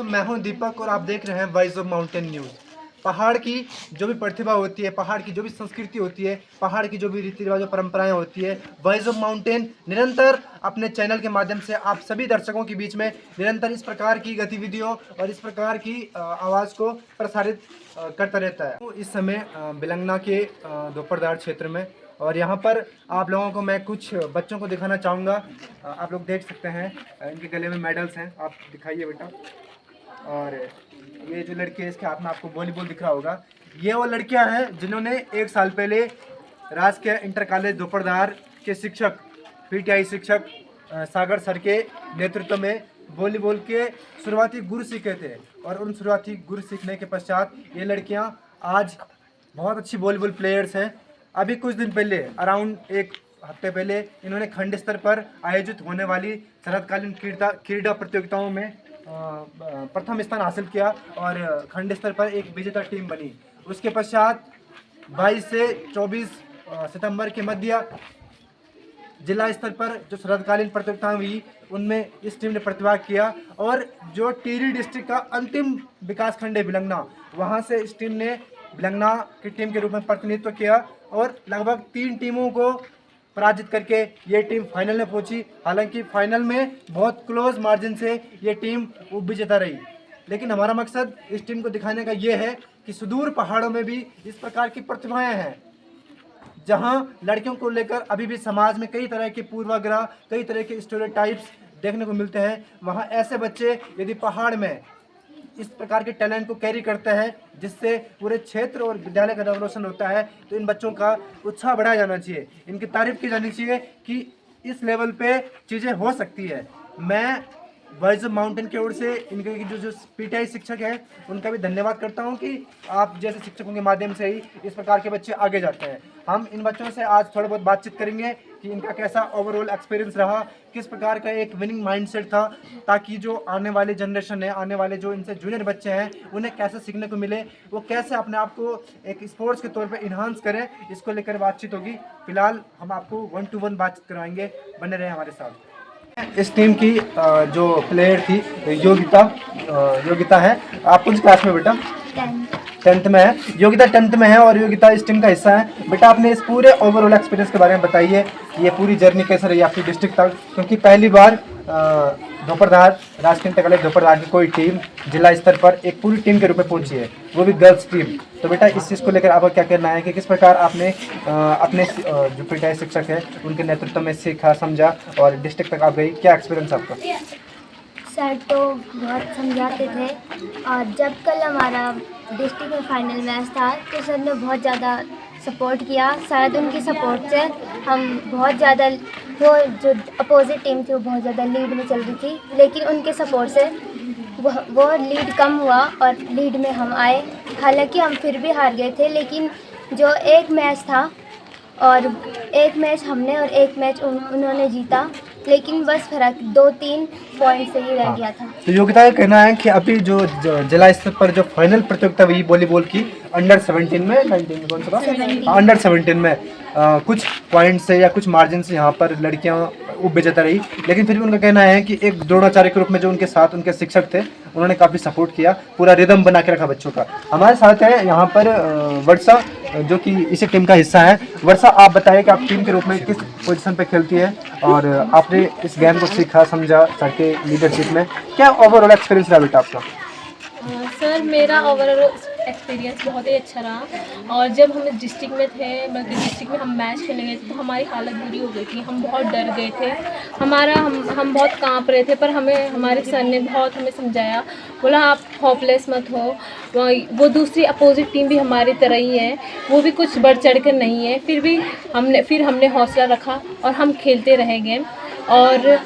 मैं हूं दीपक और आप देख रहे हैं वॉइस ऑफ माउंटेन न्यूज़। पहाड़ की जो भी प्रतिभा होती है, पहाड़ की जो भी संस्कृति होती है, पहाड़ की जो भी रीति रिवाज और परंपराएं होती है, वॉइस ऑफ माउंटेन निरंतर अपने चैनल के माध्यम से आप सभी दर्शकों के बीच में निरंतर इस प्रकार की गतिविधियों और इस प्रकार की आवाज़ को प्रसारित करता रहता है। तो इस समय बिलंगना के दोपहरदार क्षेत्र में, और यहाँ पर आप लोगों को मैं कुछ बच्चों को दिखाना चाहूँगा। आप लोग देख सकते हैं इनके गले में मेडल्स हैं, आप दिखाइए बेटा। और ये जो लड़के हैं इसके हाथ में आपको वॉलीबॉल दिख रहा होगा। ये वो लड़कियां हैं जिन्होंने 1 साल पहले राजकीय इंटर कॉलेज दोपहरदार के शिक्षक, पीटीआई शिक्षक सागर सर के नेतृत्व में वॉलीबॉल के शुरुआती गुर सीखे थे। और उन शुरुआती गुर सीखने के पश्चात ये लड़कियां आज बहुत अच्छी वॉलीबॉल प्लेयर्स हैं। अभी कुछ दिन पहले, अराउंड 1 हफ्ते पहले, इन्होंने खंड स्तर पर आयोजित होने वाली शरतकालीन क्रीड़ा प्रतियोगिताओं में प्रथम स्थान हासिल किया और खंड स्तर पर एक विजेता टीम बनी। उसके पश्चात 22 से 24 सितंबर के मध्य जिला स्तर पर जो शरतकालीन प्रतियोगिताएं हुई उनमें इस टीम ने प्रतिभाग किया। और जो टिहरी डिस्ट्रिक्ट का अंतिम विकास खंड है बिलंगना, वहां से इस टीम ने बिलंगना की टीम के रूप में प्रतिनिधित्व किया और लगभग 3 टीमों को पराजित करके ये टीम फाइनल में पहुंची। हालांकि फाइनल में बहुत क्लोज मार्जिन से ये टीम उपविजेता रही। लेकिन हमारा मकसद इस टीम को दिखाने का ये है कि सुदूर पहाड़ों में भी इस प्रकार की प्रतिभाएं हैं, जहां लड़कियों को लेकर अभी भी समाज में कई तरह के पूर्वाग्रह, कई तरह के स्टेरियोटाइप्स देखने को मिलते हैं। वहां ऐसे बच्चे यदि पहाड़ में इस प्रकार के टैलेंट को कैरी करते हैं जिससे पूरे क्षेत्र और विद्यालय का नाम रोशन होता है, तो इन बच्चों का उत्साह बढ़ाया जाना चाहिए, इनकी तारीफ की जानी चाहिए कि इस लेवल पे चीज़ें हो सकती है। मैं वॉइस ऑफ माउंटेन की ओर से इनके जो पीटीआई शिक्षक हैं उनका भी धन्यवाद करता हूं कि आप जैसे शिक्षकों के माध्यम से ही इस प्रकार के बच्चे आगे जाते हैं। हम इन बच्चों से आज थोड़ा बहुत बातचीत करेंगे कि इनका कैसा ओवरऑल एक्सपीरियंस रहा, किस प्रकार का एक विनिंग माइंडसेट था, ताकि जो आने वाली जनरेशन है, आने वाले जो इनसे जूनियर बच्चे हैं, उन्हें कैसे सीखने को मिले, वो कैसे अपने आप को एक स्पोर्ट्स के तौर पर इन्हांस करें, इसको लेकर बातचीत होगी। फिलहाल हम आपको 1-to-1 बातचीत करवाएंगे, बने रहे हमारे साथ। इस टीम की जो प्लेयर थी योगिता है। आप कुछ क्लास में बेटा? 10th में है। योगिता 10th में है और योगिता इस टीम का हिस्सा है। बेटा आपने इस पूरे ओवरऑल एक्सपीरियंस के बारे में बताइए, ये पूरी जर्नी कैसे रही आपकी डिस्ट्रिक्ट तक, क्योंकि पहली बार दोपहरदार राजकीय इंटर कॉलेज दोपहरदार की कोई टीम जिला स्तर पर एक पूरी टीम के रूप में पहुंची है, वो भी गर्ल्स टीम। तो बेटा इस चीज़ को लेकर आपका क्या कहना है कि किस प्रकार आपने अपने जो पीटीआई शिक्षक है उनके नेतृत्व में सीखा, समझा और डिस्ट्रिक्ट तक आप गई, क्या एक्सपीरियंस आपका? सर तो बहुत समझाते थे और जब कल हमारा डिस्ट्रिक्ट में फाइनल मैच था तो सर ने बहुत ज़्यादा सपोर्ट किया। शायद उनकी सपोर्ट से हम बहुत ज़्यादा, वो जो अपोजिट टीम थी वो बहुत ज़्यादा लीड में चल रही थी, लेकिन उनके सपोर्ट से वो लीड कम हुआ और लीड में हम आए। हालांकि हम फिर भी हार गए थे, लेकिन जो एक मैच था और एक मैच हमने और एक मैच उन्होंने जीता, लेकिन बस फर्क 2-3 पॉइंट से ही रह गया था। तो योगिता का कहना है कि अभी जो जिला स्तर पर जो फाइनल प्रतियोगिता हुई वॉलीबॉल की अंडर 17 में, 19 में कौन सा था? अंडर 17 में कुछ पॉइंट से या कुछ मार्जिन से यहाँ पर लड़कियाँ उपविजेता रही, लेकिन फिर भी उनका कहना है कि एक द्रोणाचार्य के रूप में जो उनके साथ उनके शिक्षक थे उन्होंने काफ़ी सपोर्ट किया, पूरा रिदम बना के रखा बच्चों का। हमारे साथ है यहाँ पर वर्षा जो कि इसी टीम का हिस्सा है। वर्षा आप बताइए कि आप टीम के रूप में किस पोजीशन पे खेलती है और आपने इस गेम को सीखा, समझा सर के लीडरशिप में, क्या ओवरऑल एक्सपीरियंस रहा बेटा आपका? सर मेरा ओवरऑल एक्सपीरियंस बहुत ही अच्छा रहा। और जब हम डिस्ट्रिक्ट में थे, मतलब डिस्ट्रिक्ट में हम मैच खेलने गए थे तो हमारी हालत बुरी हो गई थी, हम बहुत डर गए थे, हम बहुत कांप रहे थे। पर हमारे सर ने बहुत हमें समझाया, बोला आप होपलेस मत हो, वो दूसरी अपोजिट टीम भी हमारी तरह ही है, वो भी कुछ बढ़ चढ़ कर नहीं है। फिर हमने हौसला रखा और हम खेलते रह गए और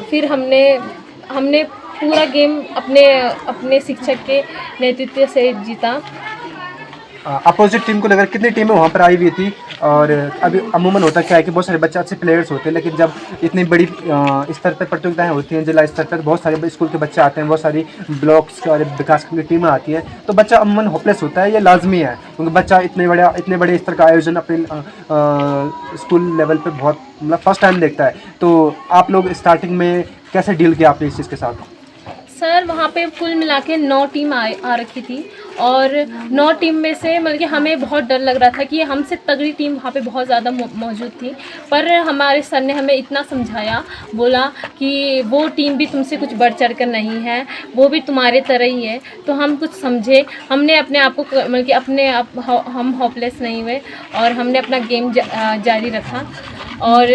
फिर हमने पूरा गेम अपने शिक्षक के नेतृत्व से जीता। अपोजिट टीम को लेकर कितनी टीमें वहाँ पर आई हुई थी? और अभी अमूमन होता क्या है कि बहुत सारे बच्चे अच्छे प्लेयर्स होते हैं, लेकिन जब इतनी बड़ी स्तर पर प्रतियोगिताएं होती हैं जिला स्तर पर, बहुत सारे स्कूल के बच्चे आते हैं, बहुत सारी ब्लॉक्स और विकास की टीमें आती हैं, तो बच्चा अमूमन होपलेस होता है, ये लाजमी है, क्योंकि बच्चा इतने बड़े स्तर का आयोजन अपने स्कूल लेवल पर बहुत मतलब फर्स्ट टाइम देखता है। तो आप लोग स्टार्टिंग में कैसे डील किया आपने इस चीज़ के साथ? सर वहाँ पे कुल मिला के 9 टीम आ रखी थी और 9 टीम में से मतलब कि हमें बहुत डर लग रहा था कि हमसे तगड़ी टीम वहाँ पे बहुत ज़्यादा मौजूद थी। पर हमारे सर ने हमें इतना समझाया, बोला कि वो टीम भी तुमसे कुछ बढ़ चढ़ कर नहीं है, वो भी तुम्हारे तरह ही है। तो हम कुछ समझे, हमने अपने आप को मतलब कि अपने आप हम होपलेस नहीं हुए और हमने अपना गेम जारी रखा। और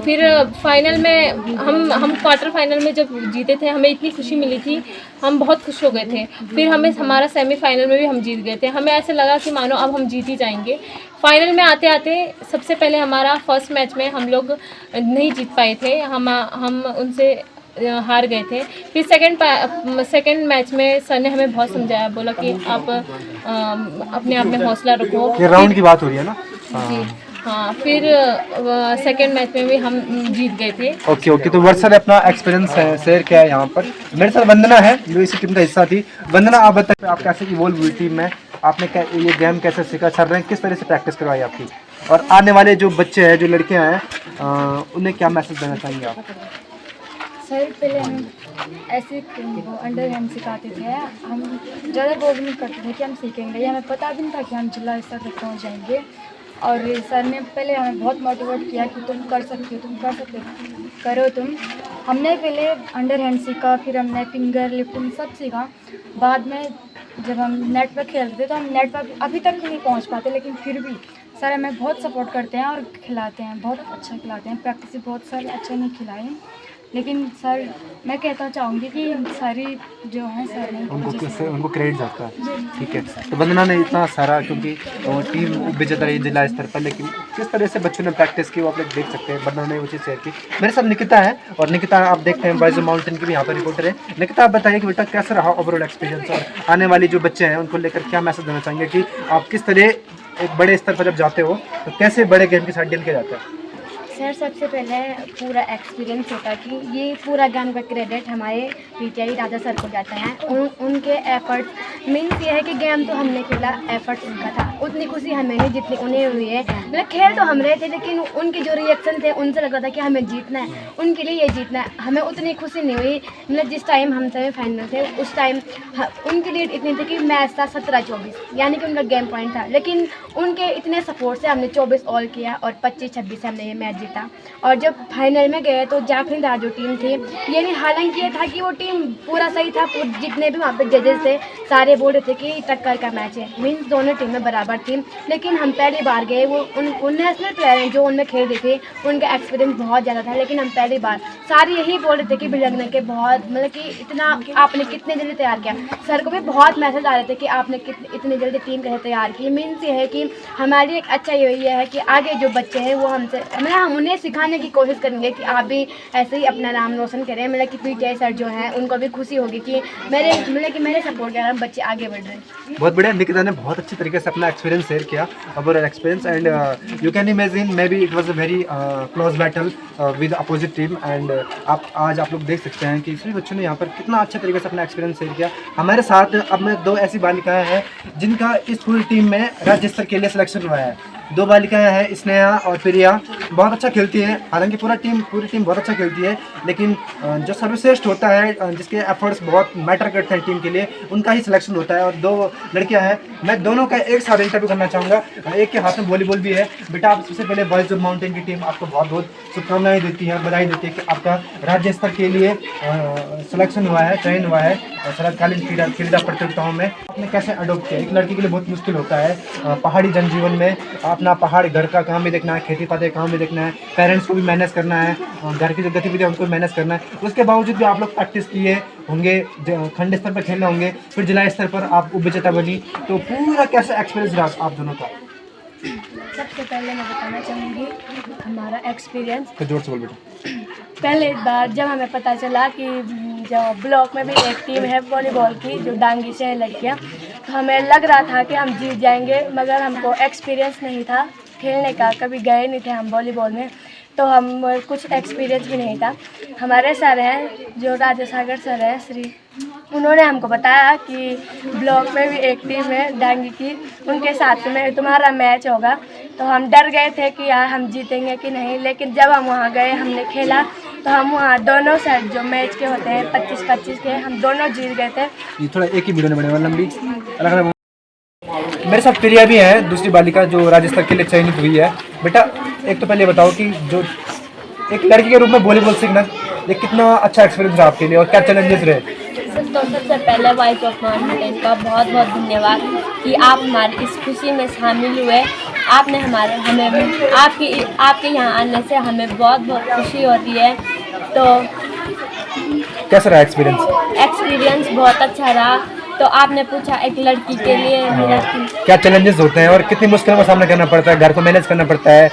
फिर फाइनल में हम क्वार्टर फाइनल में जब जीते थे हमें इतनी खुशी मिली थी, हम बहुत खुश हो गए थे। फिर हमें हमारा सेमीफाइनल में भी हम जीत गए थे, हमें ऐसे लगा कि मानो अब हम जीत ही जाएंगे। फाइनल में आते आते सबसे पहले हमारा फर्स्ट मैच में हम लोग नहीं जीत पाए थे, हम उनसे हार गए थे। फिर सेकंड मैच में सर ने हमें बहुत समझाया, बोला कि आप अपने आप में हौसला रखो। ये राउंड की बात हो रही है ना? जी हाँ, फिर सेकंड मैच में भी हम जीत गए थे। ओके, तो वर्षा ने अपना एक्सपीरियंस शेयर किया है यहाँ पर। मेरे साथ वंदना है जो इसी टीम का हिस्सा थी। वंदना, आप बताइए आप कैसे इवॉल्व हुई टीम में, आपने ये गेम कैसे सीखा, सर ने किस तरह से प्रैक्टिस करवाई आपकी, और आने वाले जो बच्चे हैं, जो लड़कियाँ हैं, उन्हें क्या मैसेज देना चाहेंगे आप? सर पहले हम ऐसे अंडर हैंड सिखाते थे, हम ज़्यादा वो भी नहीं करते थे कि हम सीखेंगे, हमें पता भी नहीं था कि हम जिला स्तर तक पहुँच जाएंगे। और सर ने पहले हमें बहुत मोटिवेट किया कि तुम कर सकते हो, तुम कर सकते हो, करो तुम। हमने पहले अंडर हैंड सीखा, फिर हमने फिंगर लिफ्टिंग सब सीखा। बाद में जब हम नेट पर खेलते थे तो हम नेट पर अभी तक नहीं पहुंच पाते, लेकिन फिर भी सर हमें बहुत सपोर्ट करते हैं और खिलाते हैं, बहुत अच्छा खिलाते हैं। प्रैक्टिस बहुत सारे अच्छे नहीं खिलाए, लेकिन सर मैं कहना चाहूँगी कि सारी जो है सर ने उनको क्रेडिट जाता है। ठीक है, तो वंदना ने इतना सारा, क्योंकि टीम विजेता रही जिला स्तर पर, लेकिन किस तरह से बच्चों ने प्रैक्टिस की वो आप लोग देख सकते हैं। वंदना ने वो चीज़ शेयर की। मेरे साथ निकिता है, और निकिता आप देखते हैं बॉयज माउंटेन की भी यहाँ पर रिपोर्टर है। निकिता, आप बताइए कि बेटा कैसा रहा ओवरऑल एक्सपीरियंस, और आने वाली जो बच्चे हैं उनको लेकर क्या मैसेज देना चाहेंगे कि आप किस तरह एक बड़े स्तर पर जब जाते हो तो कैसे बड़े गेम के साथ डील किया जाता है? सर सबसे पहले पूरा एक्सपीरियंस होता है कि ये पूरा गेम का क्रेडिट हमारे पीटीआई राजा सर को जाता है। उनके एफर्ट्स मीन्स ये है कि गेम तो हमने खेला, एफर्ट्स उनका था, उतनी खुशी हमें नहीं जितनी उन्हें हुई है। मतलब खेल तो हम रहे थे, लेकिन उनके जो रिएक्शन थे उनसे लग रहा था कि हमें जीतना है, उनके लिए ये जीतना है। हमें उतनी खुशी नहीं हुई। मतलब जिस टाइम हम सेमीफाइनल थे उस टाइम उनकी लीड इतनी थी कि मैच था 17-24, यानी कि उनका गेम पॉइंट था, लेकिन उनके इतने सपोर्ट से हमने 24 ऑल किया और 25-26 से हमने ये मैच जीता। और जब फाइनल में गए तो जाफरीदार जो टीम थी, यानी हालांकि ये था कि वो टीम पूरा सही था, जितने भी वहाँ पे जजेस थे सारे बोल रहे थे कि टक्कर का मैच है, मीन्स दोनों टीमें बराबर थी। लेकिन हम पहली बार गए, वो उन नेशनल प्लेयर हैं जो उनमें खेल रहे थे, उनका एक्सपीरियंस बहुत ज़्यादा था, लेकिन हम पहली बार सारे यही बोल रहे थे कि भिड़कने के बहुत, मतलब कि इतना आपने कितने जल्दी तैयार किया। सर को भी बहुत मैसेज आ रहे थे कि आपने इतनी जल्दी टीम कैसे तैयार की। मीन्स ये है कि हमारी एक अच्छा यही है कि आगे जो बच्चे हैं वो हमसे, मतलब हम उन्हें सिखाने की कोशिश करेंगे कि आप भी ऐसे ही अपना नाम रोशन करें। मतलब कि पीटीआई सर जो हैं उनको भी खुशी होगी कि मेरे सपोर्ट के कारण बच्चे आगे बढ़ रहे हैं। बहुत बढ़िया, निकिता ने बहुत अच्छी तरीके से अपना एक्सपीरियंस शेयर किया, overall experience, and you can imagine may be it was a very close battle with opposite team. And आज आप लोग देख सकते हैं कि सभी बच्चों ने यहाँ पर कितना अच्छे तरीके से अपना एक्सपीरियंस शेयर किया। हमारे साथ अब में 2 ऐसी बालिकाएँ हैं जिनका इस पूरी टीम में राज्य स्तर के लिए सिलेक्शन हुआ है। 2 बालिकाएँ हैं, स्नेहा और प्रिया, बहुत अच्छा खेलती हैं। हालांकि पूरी टीम बहुत अच्छा खेलती है, लेकिन जो सर्वश्रेष्ठ होता है, जिसके एफर्ट्स बहुत मैटर करते हैं टीम के लिए, उनका ही सिलेक्शन होता है। और 2 लड़कियां हैं, मैं दोनों का एक साथ इंटरव्यू करना चाहूँगा। एक के हाथ में वॉलीबॉल भी है। बेटा, आप सबसे पहले बॉयज ऑफ माउंटेन की टीम आपको बहुत बहुत शुभकामनाएं देती है, बधाई देती है कि आपका राज्य स्तर के लिए सिलेक्शन हुआ है, चयन हुआ है शरतकालीन क्रीड़ा प्रतियोगिताओं में। आपने कैसे अडोप्ट किया? एक लड़की के लिए बहुत मुश्किल होता है पहाड़ी जनजीवन में अपना पहाड़ घर का काम भी देखना है, खेती पाती का काम भी देखना है, पेरेंट्स को भी मैनेज करना है, घर की जो गतिविधियाँ उनको मैनेज करना है। उसके बावजूद भी आप लोग प्रैक्टिस किए होंगे, खंड स्तर पर खेलने होंगे, फिर जिला स्तर पर आप उपविजेता बनी, तो पूरा कैसा एक्सपीरियंस रहा आप दोनों का? सबसे पहले मैं बताना चाहूँगी हमारा एक्सपीरियंस। तो जोर से बोल बेटा। पहले बार जब हमें पता चला कि जो ब्लॉक में भी एक टीम है वॉलीबॉल की जो डांगी से है लड़कियाँ, तो हमें लग रहा था कि हम जीत जाएंगे, मगर हमको एक्सपीरियंस नहीं था खेलने का, कभी गए नहीं थे हम वॉलीबॉल में, तो हम कुछ एक्सपीरियंस भी नहीं था। हमारे सर हैं जो राजा सागर सर हैं श्री, उन्होंने हमको बताया कि ब्लॉक में भी एक टीम है डांगी की, उनके साथ में तुम्हारा मैच होगा। तो हम डर गए थे कि यार हम जीतेंगे कि नहीं, लेकिन जब हम वहाँ गए हमने खेला तो तो हम वहाँ दोनों सेट जो मैच के होते हैं 25-25 के, हम दोनों जीत गए थे। ये थोड़ा एक ही वीडियो में बनेगा, लंबी अलग अलग। मेरे साथ प्रिया भी है, दूसरी बालिका जो राज्य स्तर के लिए चयनित हुई है। बेटा एक तो पहले बताओ कि जो एक लड़की के रूप में वॉलीबॉल सीखना ये कितना अच्छा एक्सपीरियंस रहा आपके लिए और क्या चैलेंजेस रहे? तो सबसे पहले वॉइस ऑफ माउंटेन का बहुत बहुत धन्यवाद कि आप हमारी इस खुशी में शामिल हुए। आपने हमें आपके यहाँ आने से हमें बहुत बहुत खुशी होती है। तो कैसा रहा एक्सपीरियंस? एक्सपीरियंस बहुत अच्छा रहा। तो आपने पूछा एक लड़की के लिए क्या चैलेंजेस होते हैं और कितनी मुश्किलों का सामना करना पड़ता है? घर को मैनेज करना पड़ता है,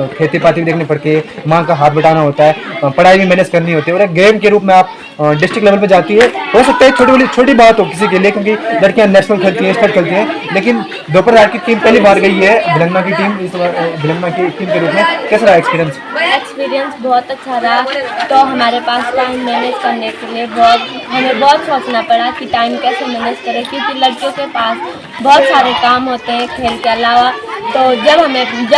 खेती पाती भी देखनी पड़ती है, माँ का हाथ बटाना होता है, पढ़ाई भी मैनेज करनी होती है और एक गेम के रूप में आप डिस्ट्रिक्ट लेवल पे जाती है। हो सकता है छोटी बात हो किसी के लिए, क्योंकि लड़कियां नेशनल खेलती हैं, स्टेट खेलती हैं, लेकिन दोपहर की टीम पहली बार गई है भिलंगना की टीम, इस बार भिलंगना की टीम के रूप में। कैसा रहा एक्सपीरियंस? एक्सपीरियंस बहुत अच्छा रहा। तो हमारे पास टाइम मैनेज करने के लिए हमें बहुत सोचना पड़ा कि टाइम कैसे मैनेज करें, क्योंकि लड़कियों के पास बहुत सारे काम होते हैं खेल के अलावा। तो जब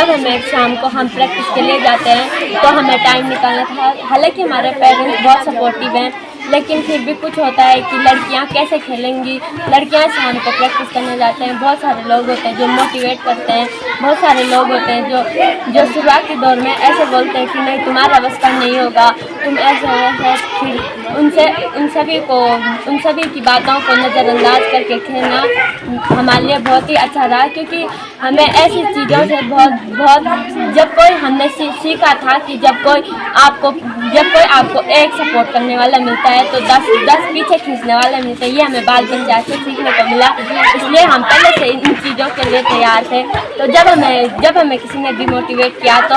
हमें शाम को हम प्रैक्टिस के लिए जाते हैं तो हमें टाइम निकालना था। हालांकि हमारे पेरेंट्स बहुत सपोर्टिव हैं, लेकिन फिर भी कुछ होता है कि लड़कियां कैसे खेलेंगी। लड़कियां शाम को प्रैक्टिस करने जाते हैं, बहुत सारे लोग होते हैं जो मोटिवेट करते हैं, बहुत सारे लोग होते हैं जो शुरुआती दौर में ऐसे बोलते हैं कि नहीं तुम्हारा बस का नहीं होगा, तुम ऐसे फिर उन सभी की बातों को नज़रअंदाज करके खेलना हमारे लिए बहुत ही अच्छा रहा। क्योंकि हमें ऐसी चीज़ों से जब कोई हमने सीखा था कि जब कोई आपको एक सपोर्ट करने वाला मिलता है तो 10 पीछे खींचने वाला मिलता है। ये हमें बाल पंचायत से सीखने को मिला, इसलिए हम पहले से इन चीज़ों के लिए तैयार थे। तो जब हमें किसी ने डिमोटिवेट किया तो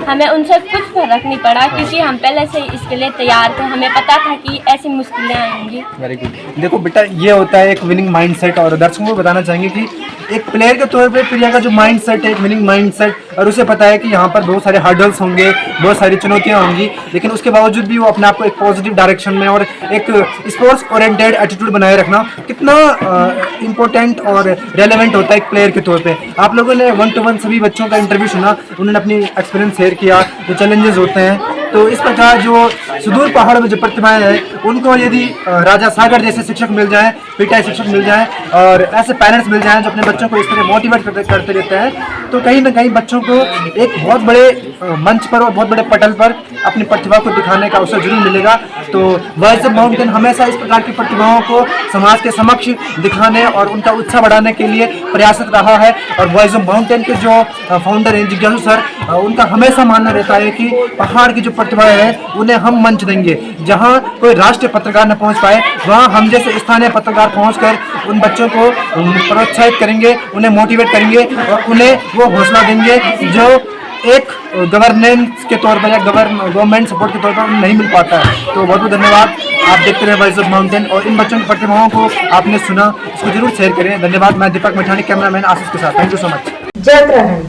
हमें उनसे कुछ फर्क नहीं पड़ा, क्योंकि हम पहले से इसके लिए तैयार थे। हमें पता था कि ऐसी मुश्किलें आएंगी। Very good. देखो बेटा, ये होता है एक विनिंग माइंडसेट, और दर्शकों को बताना चाहेंगे कि एक प्लेयर के तौर पे प्रिया का जो माइंडसेट है एक विनिंग माइंडसेट, और उसे पता है कि यहाँ पर बहुत सारे हर्डल्स होंगे, बहुत सारी चुनौतियाँ होंगी, लेकिन उसके बावजूद भी वो अपने आप को एक पॉजिटिव डायरेक्शन में और एक स्पोर्ट्स ओरिएंटेड एटीट्यूड बनाए रखना कितना इंपॉर्टेंट और रेलेवेंट होता है एक प्लेयर के तौर पे। आप लोगों ने 1-to-1 सभी बच्चों का इंटरव्यू सुना, उन्होंने अपनी एक्सपीरियंस शेयर किया, जो चैलेंजेस होते हैं। तो इस प्रकार जो सुदूर पहाड़ों में जो प्रतिभाएं हैं उनको यदि राजा सागर जैसे शिक्षक मिल जाएं, पीटीआई शिक्षक मिल जाएं और ऐसे पेरेंट्स मिल जाएं जो अपने बच्चों को इस तरह मोटिवेट करते रहते हैं, तो कहीं ना कहीं बच्चों को एक बहुत बड़े मंच पर और बहुत बड़े पटल पर अपनी प्रतिभा को दिखाने का अवसर जरूर मिलेगा। तो वॉइस ऑफ माउंटेन हमेशा इस प्रकार की प्रतिभाओं को समाज के समक्ष दिखाने और उनका उत्साह बढ़ाने के लिए प्रयासरत रहा है। और वॉइस ऑफ माउंटेन के जो फाउंडर हैं जिज्ञासु सर, उनका हमेशा मानना रहता है कि पहाड़ की जो प्रतिभाएं हैं उन्हें हम मंच देंगे। जहां कोई राष्ट्रीय पत्रकार न पहुंच पाए वहां हम जैसे स्थानीय पत्रकार पहुंचकर उन बच्चों को प्रोत्साहित करेंगे, उन्हें मोटिवेट करेंगे और उन्हें वो हौसला देंगे जो एक गवर्नेंस के तौर पर या गवर्नमेंट सपोर्ट के तौर पर नहीं मिल पाता है। तो बहुत बहुत धन्यवाद। आप देखते रहे वॉइस ऑफ माउंटेन, और इन बच्चों की प्रतिभाओं को आपने सुना, इसको जरूर शेयर करें। धन्यवाद। मैं दीपक मठानी, कैमरामैन आशीष के साथ। Thank you so much. जय उत्तराखंड।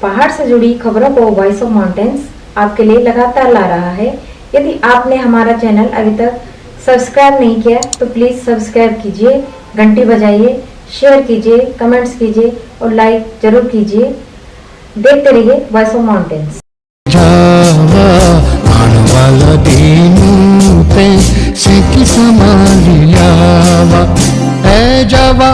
पहाड़ से जुड़ी खबरों को वॉइस ऑफ माउंटेन्स आपके लिए लगातार ला रहा है। यदि आपने हमारा चैनल अभी तक सब्सक्राइब नहीं किया तो प्लीज सब्सक्राइब कीजिए, घंटी बजाइए, शेयर कीजिए, कमेंट्स कीजिए और लाइक जरूर कीजिए। देखते रहिए वॉइस ऑफ माउंटेन्स। वाला दीनू पे सिकी संभालियावा, ए जावा